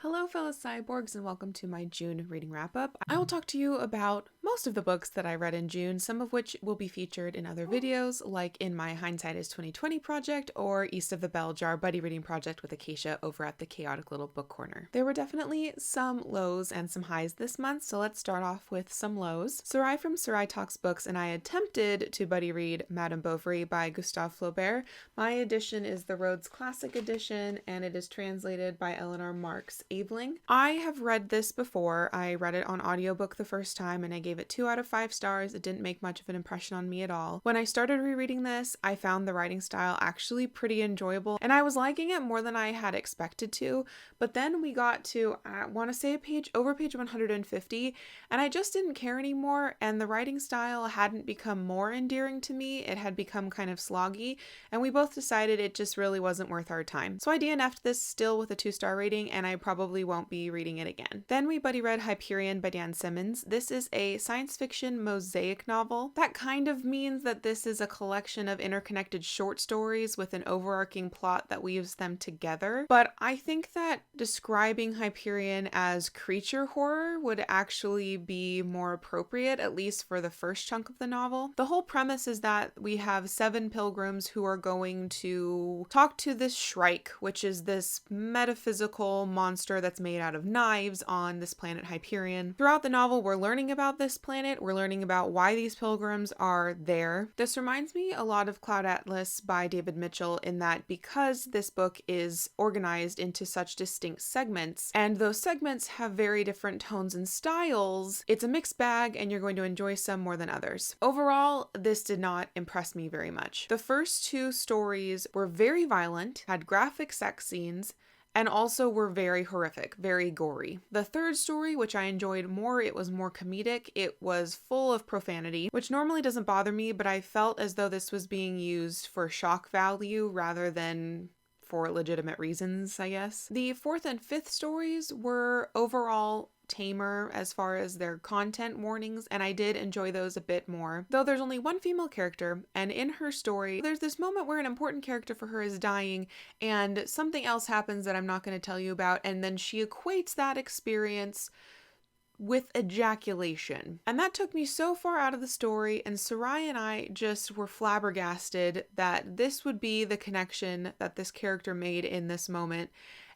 Hello fellow cyborgs and welcome to my June reading wrap-up. I will talk to you about most of the books that I read in June, some of which will be featured in other videos like in my Hindsight is 2020 project or East of the Bell Jar buddy reading project with Acacia over at the Chaotic Little Book Corner. There were definitely some lows and some highs this month, so let's start off with some lows. Sarai from Sarai Talks Books and I attempted to buddy read Madame Bovary by Gustave Flaubert. My edition is the Rhodes Classic Edition and it is translated by Eleanor Marks Aveling. I have read this before. I read it on audiobook the first time and I gave it 2 out of 5 stars. It didn't make much of an impression on me at all. When I started rereading this, I found the writing style actually pretty enjoyable and I was liking it more than I had expected to, but then we got to, I want to say page 150 and I just didn't care anymore and the writing style hadn't become more endearing to me. It had become kind of sloggy and we both decided it just really wasn't worth our time. So I DNF'd this still with a 2-star rating and I probably won't be reading it again. Then we buddy read Hyperion by Dan Simmons. This is a science fiction mosaic novel. That kind of means that this is a collection of interconnected short stories with an overarching plot that weaves them together. But I think that describing Hyperion as creature horror would actually be more appropriate, at least for the first chunk of the novel. The whole premise is that we have 7 pilgrims who are going to talk to this Shrike, which is this metaphysical monster that's made out of knives on this planet Hyperion. Throughout the novel, we're learning about this planet. We're learning about why these pilgrims are there. This reminds me a lot of Cloud Atlas by David Mitchell in that because this book is organized into such distinct segments, and those segments have very different tones and styles, it's a mixed bag and you're going to enjoy some more than others. Overall, this did not impress me very much. The first 2 stories were very violent, had graphic sex scenes, and also were very horrific, very gory. The third story, which I enjoyed more, it was more comedic. It was full of profanity, which normally doesn't bother me, but I felt as though this was being used for shock value rather than for legitimate reasons, I guess. The 4th and 5th stories were overall tamer as far as their content warnings, and I did enjoy those a bit more. Though there's only one female character, and in her story, there's this moment where an important character for her is dying, and something else happens that I'm not going to tell you about, and then she equates that experience with ejaculation. And that took me so far out of the story, and Sarai and I just were flabbergasted that this would be the connection that this character made in this moment,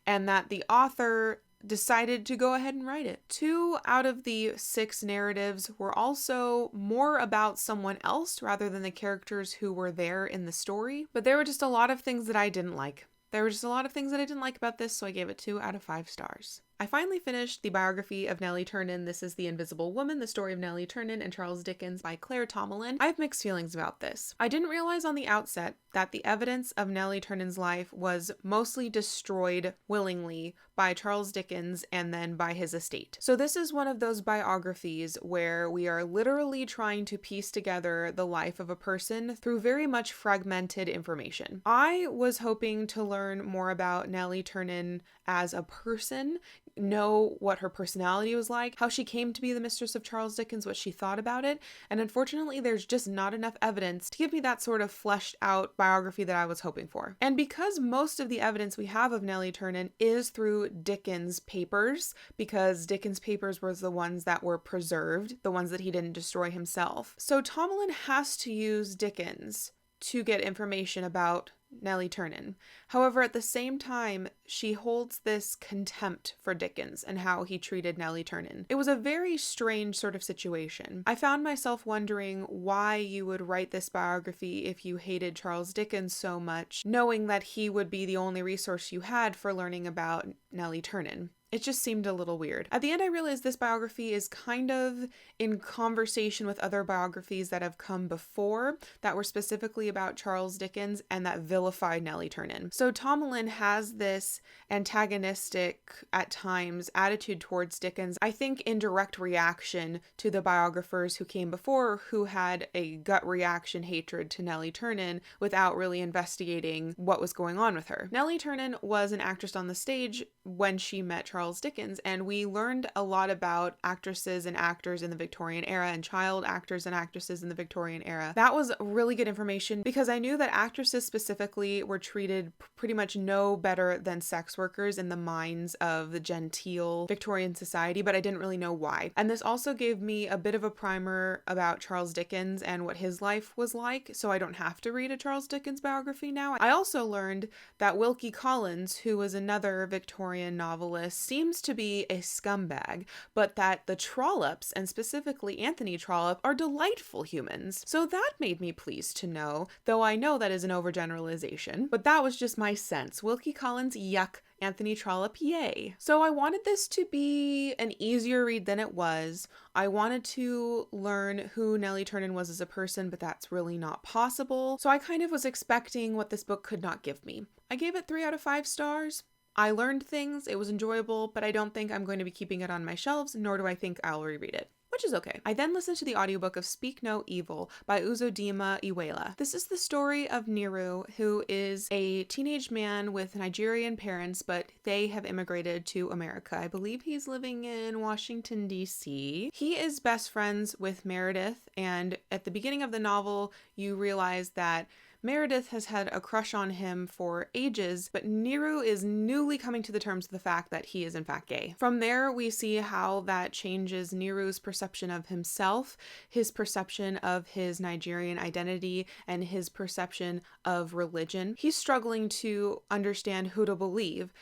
and that the author decided to go ahead and write it. 2 out of the 6 narratives were also more about someone else rather than the characters who were there in the story, but there were just a lot of things that I didn't like. There were just a lot of things that I didn't like about this, so I gave it 2 out of 5 stars. I finally finished the biography of Nellie Ternan. This is The Invisible Woman, the story of Nellie Ternan and Charles Dickens by Claire Tomalin. I have mixed feelings about this. I didn't realize on the outset that the evidence of Nellie Ternan's life was mostly destroyed willingly by Charles Dickens and then by his estate. So this is one of those biographies where we are literally trying to piece together the life of a person through very much fragmented information. I was hoping to learn more about Nellie Ternan as a person, know what her personality was like, how she came to be the mistress of Charles Dickens, what she thought about it, and unfortunately there's just not enough evidence to give me that sort of fleshed out biography that I was hoping for. And because most of the evidence we have of Nellie Ternan is through Dickens' papers, because Dickens' papers were the ones that were preserved, the ones that he didn't destroy himself. So Tomalin has to use Dickens to get information about Nellie Ternan. However, at the same time, she holds this contempt for Dickens and how he treated Nellie Ternan. It was a very strange sort of situation. I found myself wondering why you would write this biography if you hated Charles Dickens so much, knowing that he would be the only resource you had for learning about Nellie Ternan. It just seemed a little weird. At the end, I realized this biography is kind of in conversation with other biographies that have come before that were specifically about Charles Dickens and that vilified Nellie Ternan. So Tomalin has this antagonistic, at times, attitude towards Dickens, I think in direct reaction to the biographers who came before who had a gut reaction hatred to Nellie Ternan without really investigating what was going on with her. Nellie Ternan was an actress on the stage when she met Charles Dickens, and we learned a lot about actresses and actors in the Victorian era and child actors and actresses in the Victorian era. That was really good information because I knew that actresses specifically were treated pretty much no better than sex workers in the minds of the genteel Victorian society, but I didn't really know why. And this also gave me a bit of a primer about Charles Dickens and what his life was like, so I don't have to read a Charles Dickens biography now. I also learned that Wilkie Collins, who was another Victorian novelist, seems to be a scumbag, but that the Trollops, and specifically Anthony Trollope, are delightful humans. So that made me pleased to know, though I know that is an overgeneralization, but that was just my sense. Wilkie Collins, yuck. Anthony Trollope, yay. So I wanted this to be an easier read than it was. I wanted to learn who Nellie Turner was as a person, but that's really not possible. So I kind of was expecting what this book could not give me. I gave it 3 out of 5 stars. I learned things, it was enjoyable, but I don't think I'm going to be keeping it on my shelves, nor do I think I'll reread it, which is okay. I then listened to the audiobook of Speak No Evil by Uzodinma Iweala. This is the story of Niru, who is a teenage man with Nigerian parents, but they have immigrated to America. I believe he's living in Washington, D.C. He is best friends with Meredith, and at the beginning of the novel, you realize that Meredith has had a crush on him for ages, but Niru is newly coming to the terms with the fact that he is in fact gay. From there, we see how that changes Niru's perception of himself, his perception of his Nigerian identity, and his perception of religion. He's struggling to understand who to believe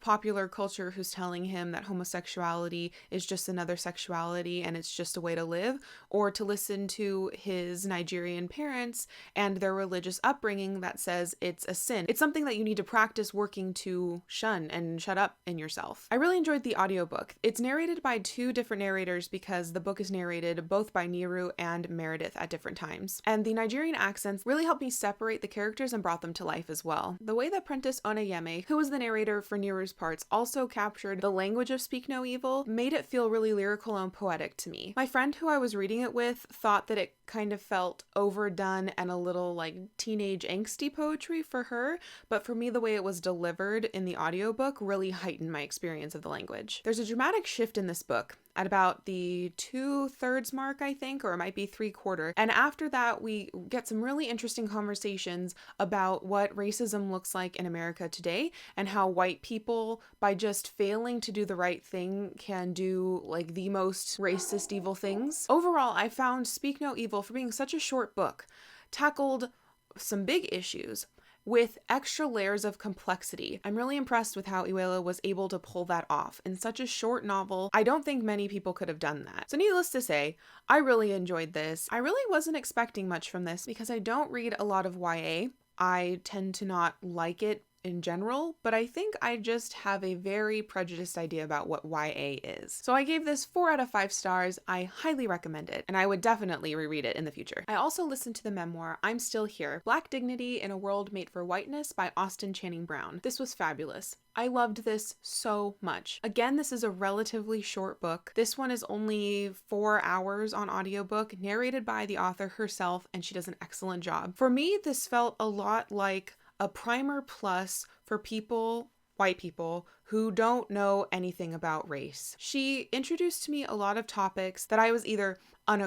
popular culture who's telling him that homosexuality is just another sexuality and it's just a way to live, or to listen to his Nigerian parents and their religious upbringing that says it's a sin. It's something that you need to practice working to shun and shut up in yourself. I really enjoyed the audiobook. It's narrated by 2 different narrators because the book is narrated both by Niru and Meredith at different times. And the Nigerian accents really helped me separate the characters and brought them to life as well. The way that Prentice Onayeme, who was the narrator for Niru's parts, also captured the language of Speak No Evil, made it feel really lyrical and poetic to me. My friend who I was reading it with thought that it kind of felt overdone and a little like teenage angsty poetry for her, but for me the way it was delivered in the audiobook really heightened my experience of the language. There's a dramatic shift in this book at about the 2/3 mark, I think, or it might be 3/4. And after that, we get some really interesting conversations about what racism looks like in America today and how white people, by just failing to do the right thing, can do like the most racist, evil things. Overall, I found Speak No Evil, for being such a short book, tackled some big issues with extra layers of complexity. I'm really impressed with how Iweala was able to pull that off in such a short novel. I don't think many people could have done that. So needless to say, I really enjoyed this. I really wasn't expecting much from this because I don't read a lot of YA. I tend to not like it in general, but I think I just have a very prejudiced idea about what YA is. So I gave this 4 out of 5 stars. I highly recommend it, and I would definitely reread it in the future. I also listened to the memoir, I'm Still Here, Black Dignity in a World Made for Whiteness by Austin Channing Brown. This was fabulous. I loved this so much. Again, this is a relatively short book. This one is only 4 hours on audiobook, narrated by the author herself, and she does an excellent job. For me, this felt a lot like a primer plus for people, white people, who don't know anything about race. She introduced to me a lot of topics that I was either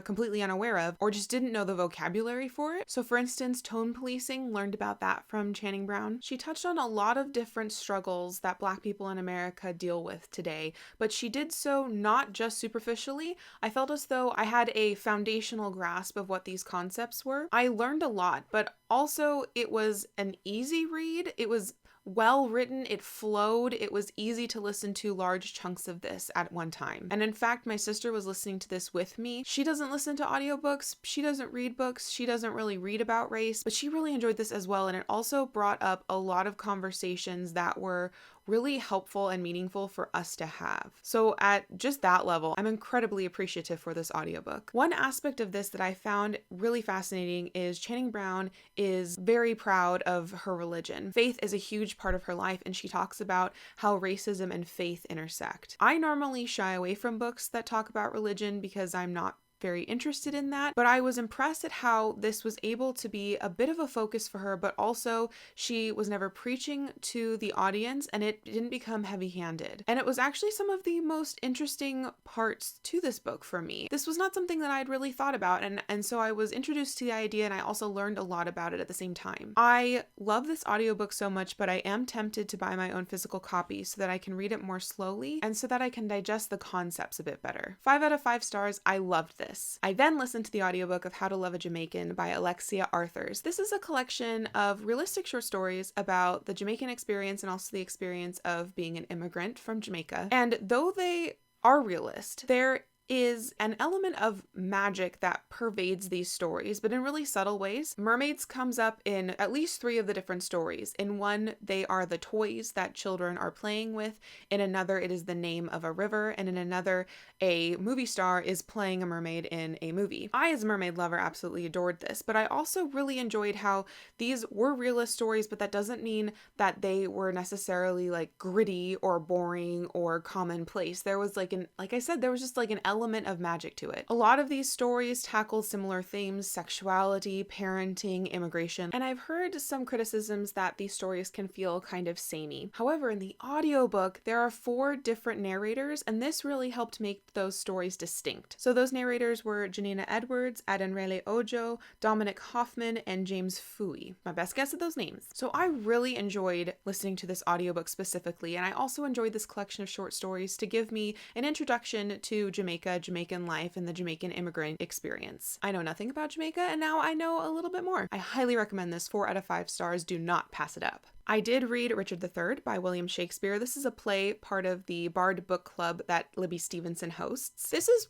completely unaware of or just didn't know the vocabulary for it. So for instance, tone policing, learned about that from Channing Brown. She touched on a lot of different struggles that Black people in America deal with today, but she did so not just superficially. I felt as though I had a foundational grasp of what these concepts were. I learned a lot, but also it was an easy read. It was well written, it flowed, it was easy to listen to large chunks of this at one time. And in fact, my sister was listening to this with me. She doesn't listen to audiobooks, she doesn't read books, she doesn't really read about race, but she really enjoyed this as well, and it also brought up a lot of conversations that were really helpful and meaningful for us to have. So at just that level, I'm incredibly appreciative for this audiobook. One aspect of this that I found really fascinating is Channing Brown is very proud of her religion. Faith is a huge part of her life, and she talks about how racism and faith intersect. I normally shy away from books that talk about religion because I'm not very interested in that, but I was impressed at how this was able to be a bit of a focus for her, but also she was never preaching to the audience and it didn't become heavy-handed. And it was actually some of the most interesting parts to this book for me. This was not something that I'd really thought about, and so I was introduced to the idea and I also learned a lot about it at the same time. I love this audiobook so much, but I am tempted to buy my own physical copy so that I can read it more slowly and so that I can digest the concepts a bit better. 5 out of 5 stars. I loved this. I then listened to the audiobook of How to Love a Jamaican by Alexia Arthurs. This is a collection of realistic short stories about the Jamaican experience and also the experience of being an immigrant from Jamaica. And though they are realist, there is an element of magic that pervades these stories, but in really subtle ways. Mermaids comes up in at least 3 of the different stories. In one, they are the toys that children are playing with. In another, it is the name of a river. And in another, a movie star is playing a mermaid in a movie. I, as a mermaid lover, absolutely adored this, but I also really enjoyed how these were realist stories, but that doesn't mean that they were necessarily like gritty or boring or commonplace. There was like I said, there was just like an element of magic to it. A lot of these stories tackle similar themes: sexuality, parenting, immigration, and I've heard some criticisms that these stories can feel kind of samey. However, in the audiobook, there are 4 different narrators, and this really helped make those stories distinct. So those narrators were Janina Edwards, Adenrele Ojo, Dominic Hoffman, and James Fooey. My best guess at those names. So I really enjoyed listening to this audiobook specifically, and I also enjoyed this collection of short stories to give me an introduction to Jamaica, Jamaican life, and the Jamaican immigrant experience. I know nothing about Jamaica, and now I know a little bit more. I highly recommend this. 4 out of 5 stars. Do not pass it up. I did read Richard III by William Shakespeare. This is a play, part of the Bard Book Club that Libby Stevenson hosts. This is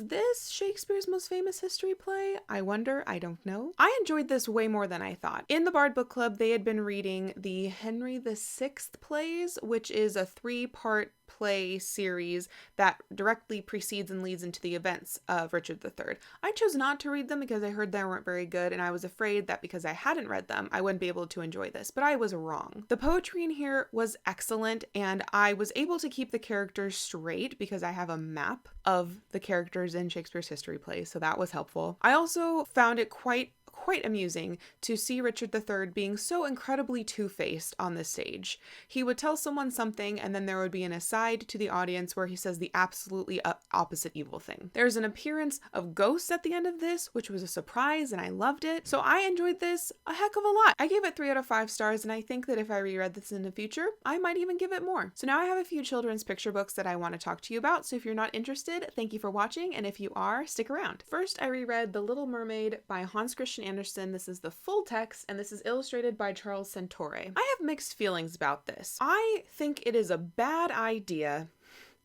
this Shakespeare's most famous history play? I wonder, I don't know. I enjoyed this way more than I thought. In the Bard Book Club, they had been reading the Henry VI plays, which is a 3-part play series that directly precedes and leads into the events of Richard III. I chose not to read them because I heard they weren't very good, and I was afraid that because I hadn't read them, I wouldn't be able to enjoy this, but I was wrong. The poetry in here was excellent, and I was able to keep the characters straight because I have a map of the characters in Shakespeare's history plays, so that was helpful. I also found it quite amusing to see Richard III being so incredibly two-faced on the stage. He would tell someone something and then there would be an aside to the audience where he says the absolutely opposite evil thing. There's an appearance of ghosts at the end of this, which was a surprise, and I loved it. So I enjoyed this a heck of a lot. I gave it 3 out of 5 stars, and I think that if I reread this in the future, I might even give it more. So now I have a few children's picture books that I want to talk to you about, so if you're not interested, thank you for watching, and if you are, stick around. First, I reread The Little Mermaid by Hans Christian Andersen. This is the full text, and this is illustrated by Charles Santore. I have mixed feelings about this. I think it is a bad idea.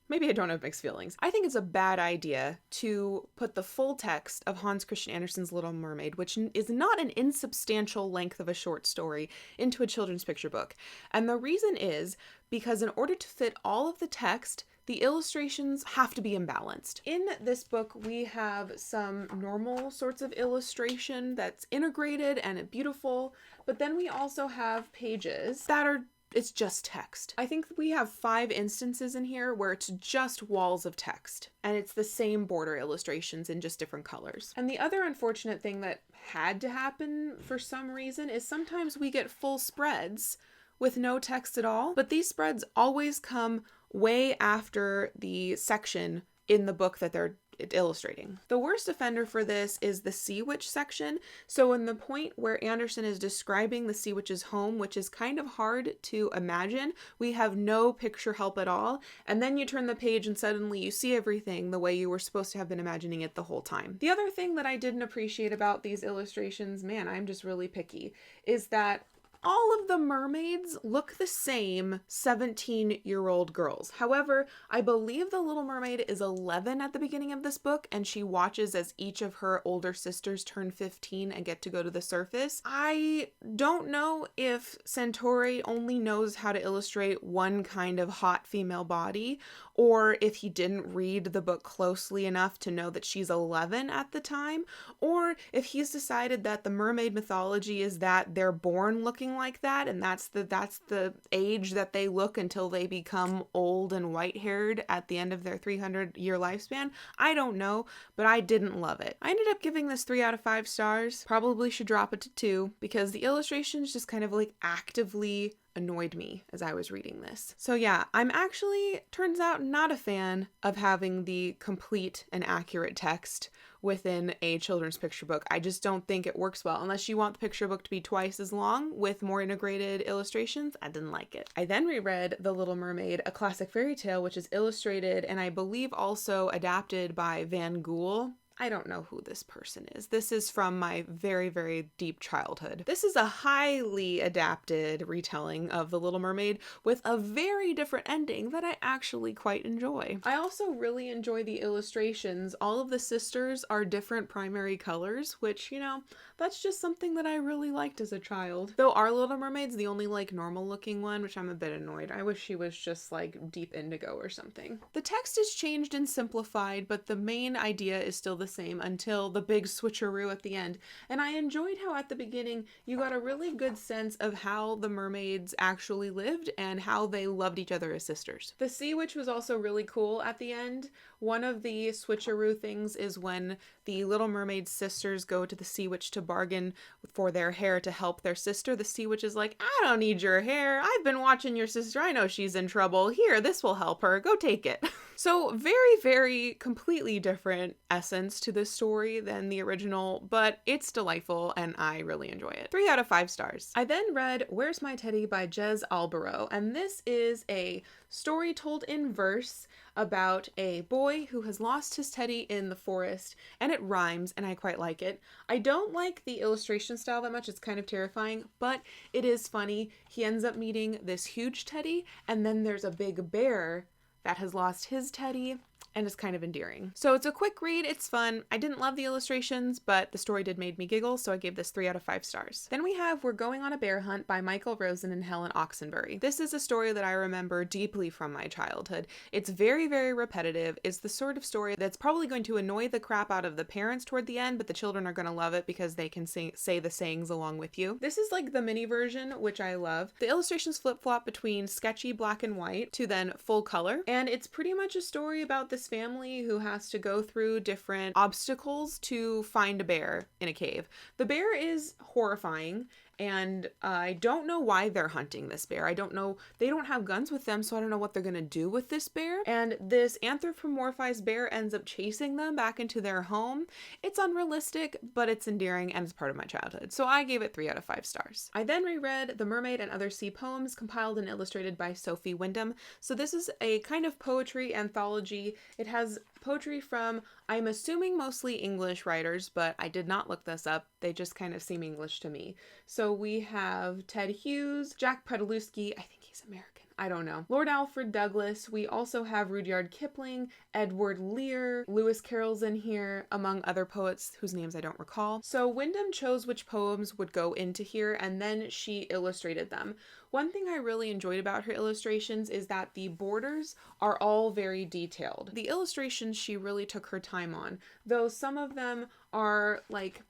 Maybe I don't have mixed feelings. I think it's a bad idea to put the full text of Hans Christian Andersen's Little Mermaid, which is not an insubstantial length of a short story, into a children's picture book. And the reason is because in order to fit all of the text, the illustrations have to be imbalanced. In this book, we have some normal sorts of illustration that's integrated and beautiful, but then we also have pages that it's just text. I think we have 5 instances in here where it's just walls of text, and it's the same border illustrations in just different colors. And the other unfortunate thing that had to happen for some reason is sometimes we get full spreads with no text at all, but these spreads always come way after the section in the book that they're illustrating. The worst offender for this is the sea witch section. So in the point where Andersen is describing the sea witch's home, which is kind of hard to imagine, we have no picture help at all. And then you turn the page and suddenly you see everything the way you were supposed to have been imagining it the whole time. The other thing that I didn't appreciate about these illustrations, man, I'm just really picky, is that all of the mermaids look the same 17-year-old girls. However, I believe the Little Mermaid is 11 at the beginning of this book, and she watches as each of her older sisters turn 15 and get to go to the surface. I don't know if Santore only knows how to illustrate one kind of hot female body, or if he didn't read the book closely enough to know that she's 11 at the time, or if he's decided that the mermaid mythology is that they're born looking looking like that, and that's the age that they look until they become old and white-haired at the end of their 300-year lifespan. I don't know, but I didn't love it. I ended up giving this 3 out of 5 stars. Probably should drop it to 2 because the illustrations just kind of like actively annoyed me as I was reading this. So yeah, I'm actually, turns out, not a fan of having the complete and accurate text within a children's picture book. I just don't think it works well. Unless you want the picture book to be twice as long with more integrated illustrations, I didn't like it. I then reread The Little Mermaid, a classic fairy tale, which is illustrated and I believe also adapted by Van Gool. I don't know who this person is. This is from my very, very deep childhood. This is a highly adapted retelling of The Little Mermaid with a very different ending that I actually quite enjoy. I also really enjoy the illustrations. All of the sisters are different primary colors, which, you know, that's just something that I really liked as a child. Though our Little Mermaid's the only like normal looking one, which I'm a bit annoyed. I wish she was just like deep indigo or something. The text is changed and simplified, but the main idea is still the same until the big switcheroo at the end. And I enjoyed how at the beginning you got a really good sense of how the mermaids actually lived and how they loved each other as sisters. The Sea Witch was also really cool at the end. One of the switcheroo things is when the Little Mermaid sisters go to the Sea Witch to bargain for their hair to help their sister. The Sea Witch is like, I don't need your hair. I've been watching your sister. I know she's in trouble. Here, this will help her. Go take it. So very, very completely different essence to this story than the original, but it's delightful and I really enjoy it. 3 out of 5 stars. I then read Where's My Teddy by Jez Alborough, and this is a story told in verse about a boy who has lost his teddy in the forest, and it rhymes and I quite like it. I don't like the illustration style that much. It's kind of terrifying, but it is funny. He ends up meeting this huge teddy, and then there's a big bear that has lost his teddy, and it's kind of endearing. So it's a quick read, it's fun. I didn't love the illustrations, but the story did make me giggle, so I gave this 3 out of 5 stars. Then we have We're Going on a Bear Hunt by Michael Rosen and Helen Oxenbury. This is a story that I remember deeply from my childhood. It's very, very repetitive. It's the sort of story that's probably going to annoy the crap out of the parents toward the end, but the children are going to love it because they can say the sayings along with you. This is like the mini version, which I love. The illustrations flip-flop between sketchy black and white to then full color, and it's pretty much a story about this family who has to go through different obstacles to find a bear in a cave. The bear is horrifying, and I don't know why they're hunting this bear. I don't know. They don't have guns with them, so I don't know what they're gonna do with this bear. And this anthropomorphized bear ends up chasing them back into their home. It's unrealistic, but it's endearing and it's part of my childhood. So I gave it 3 out of 5 stars. I then reread The Mermaid and Other Sea Poems, compiled and illustrated by Sophie Wyndham. So this is a kind of poetry anthology. It has poetry from, I'm assuming, mostly English writers, but I did not look this up. They just kind of seem English to me. So we have Ted Hughes, Jack Padalecki, I think he's American, I don't know, Lord Alfred Douglas. We also have Rudyard Kipling, Edward Lear, Lewis Carroll's in here, among other poets whose names I don't recall. So Wyndham chose which poems would go into here, and then she illustrated them. One thing I really enjoyed about her illustrations is that the borders are all very detailed. The illustrations she really took her time on, though some of them are like,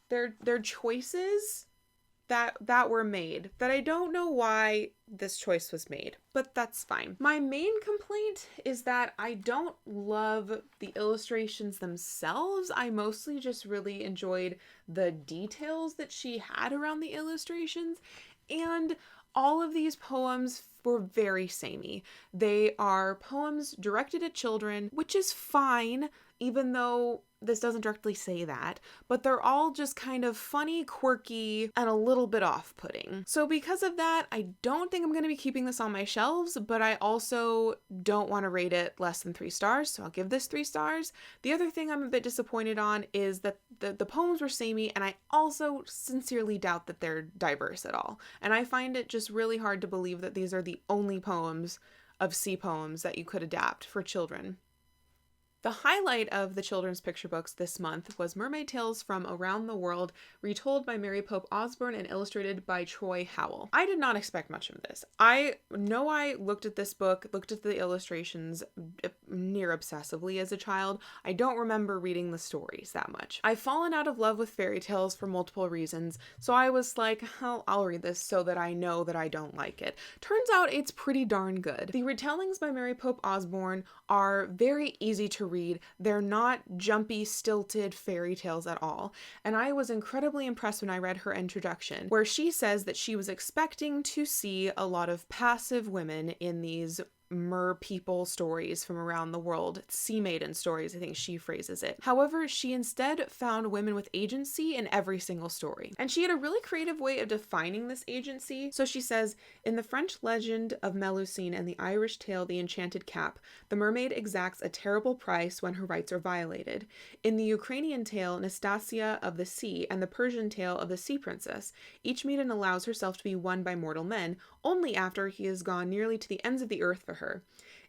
they're choices that were made that I don't know why this choice was made, but that's fine. My main complaint is that I don't love the illustrations themselves. I mostly just really enjoyed the details that she had around the illustrations, and all of these poems were very samey. They are poems directed at children, which is fine, even though this doesn't directly say that, but they're all just kind of funny, quirky, and a little bit off-putting. So because of that, I don't think I'm going to be keeping this on my shelves, but I also don't want to rate it less than 3 stars, so I'll give this 3 stars. The other thing I'm a bit disappointed on is that the poems were samey, and I also sincerely doubt that they're diverse at all. And I find it just really hard to believe that these are the only poems of sea poems that you could adapt for children. The highlight of the children's picture books this month was Mermaid Tales from Around the World, retold by Mary Pope Osborne and illustrated by Troy Howell. I did not expect much of this. I know I looked at this book, looked at the illustrations, near obsessively as a child. I don't remember reading the stories that much. I've fallen out of love with fairy tales for multiple reasons, so I was like, oh, I'll read this so that I know that I don't like it. Turns out it's pretty darn good. The retellings by Mary Pope Osborne are very easy to read. They're not jumpy, stilted fairy tales at all, and I was incredibly impressed when I read her introduction, where she says that she was expecting to see a lot of passive women in these mer people stories from around the world, sea maiden stories, I think she phrases it. However, she instead found women with agency in every single story. And she had a really creative way of defining this agency. So she says, in the French legend of Melusine and the Irish tale The Enchanted Cap, the mermaid exacts a terrible price when her rights are violated. In the Ukrainian tale Nastasia of the Sea and the Persian tale of the Sea Princess, each maiden allows herself to be won by mortal men only after he has gone nearly to the ends of the earth for her.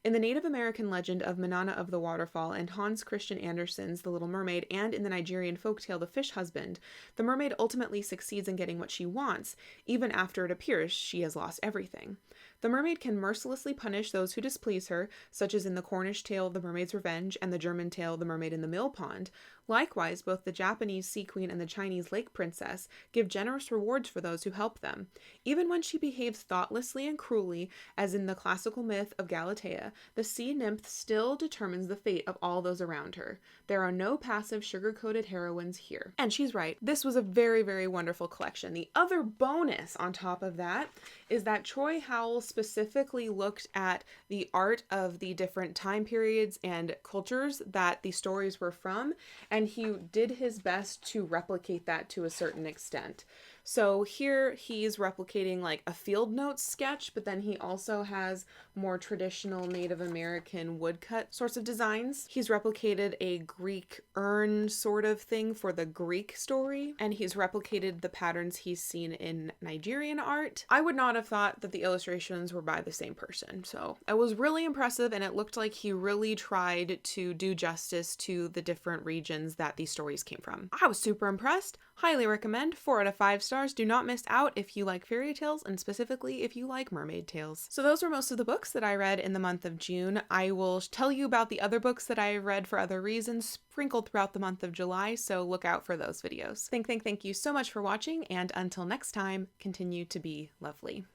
In the Native American legend of Manana of the Waterfall and Hans Christian Andersen's The Little Mermaid, and in the Nigerian folktale The Fish Husband, the mermaid ultimately succeeds in getting what she wants, even after it appears she has lost everything. The mermaid can mercilessly punish those who displease her, such as in the Cornish tale The Mermaid's Revenge and the German tale The Mermaid in the Mill Pond. Likewise, both the Japanese sea queen and the Chinese lake princess give generous rewards for those who help them. Even when she behaves thoughtlessly and cruelly, as in the classical myth of Galatea, the sea nymph still determines the fate of all those around her. There are no passive, sugar-coated heroines here. And she's right. This was a very, very wonderful collection. The other bonus on top of that is that Troy Howell specifically looked at the art of the different time periods and cultures that the stories were from, and he did his best to replicate that to a certain extent. So here he's replicating like a field notes sketch, but then he also has more traditional Native American woodcut sorts of designs. He's replicated a Greek urn sort of thing for the Greek story, and he's replicated the patterns he's seen in Nigerian art. I would not have thought that the illustrations were by the same person, so it was really impressive, and it looked like he really tried to do justice to the different regions that these stories came from. I was super impressed. Highly recommend. 4 out of 5 stars. Do not miss out if you like fairy tales, and specifically if you like mermaid tales. So those were most of the books that I read in the month of June. I will tell you about the other books that I read for other reasons sprinkled throughout the month of July, so look out for those videos. Thank you so much for watching, and until next time, continue to be lovely.